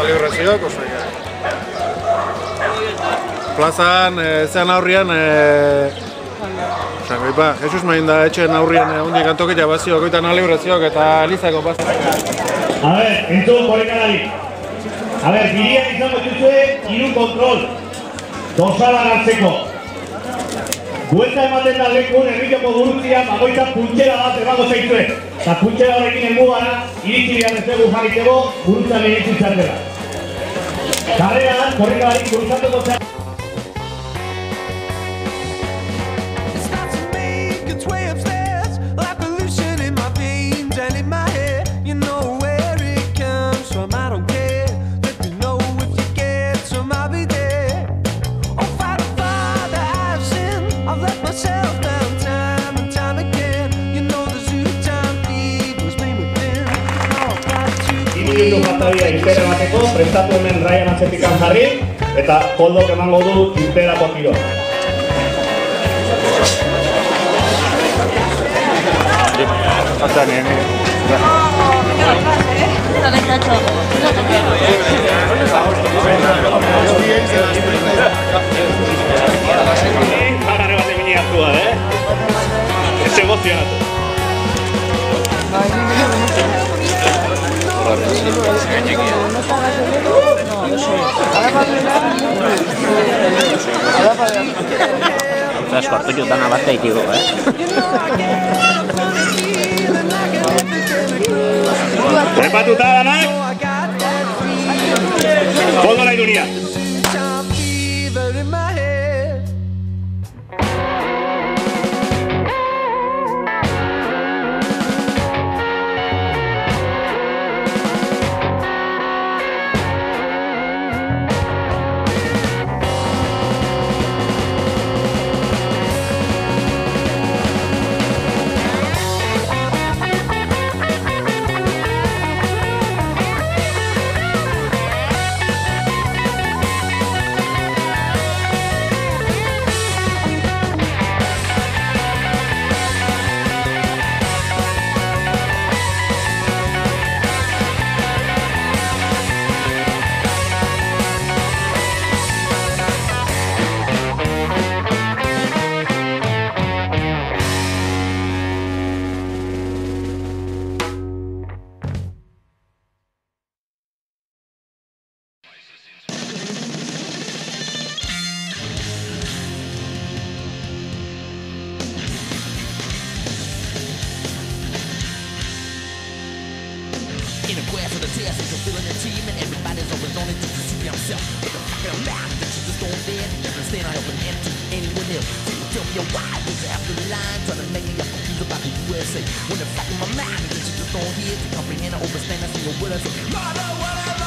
librazioak, plazan, zean aurrian, Jesus main da etxen aurrian hundik antoki jabazioak, oitan librazioak eta Elizako plazan. A ver, entzun polikanari. A ver, biriak izango dituzue, 3 kontrol. Dosala hartzeko. Buelta ematen da lekun, herrikoko gurutzian, bagoitan puntxera bat emango zaitue. Eta puntxera horrekin helmugara, iritsi behar ez dugu jarriteko, gurutzan iritsi izatera. Karreran, korrikalarik gurutzatuko zen. Batabia irtera emateko, prestatu hemen Ryan atzetikan jarri, eta Koldok emango du irterako tiro. Bagarre bat emini hartu da, Ez emozionatu. Asko hartu jutan abat daitigo, Prepatuta danak? Koldo nahi dunia. In a quest for the test, it's fulfilling the team, and everybody's always on it just to see themselves. But the fuck I'm mad that you just don't fit. Never stand I open empty anyone else. So you tell me why was after the line, trying to make me up confused about the USA. When the fact in my mind is that you just don't hear to comprehend or understand. I see your word, I say, mother, whatever.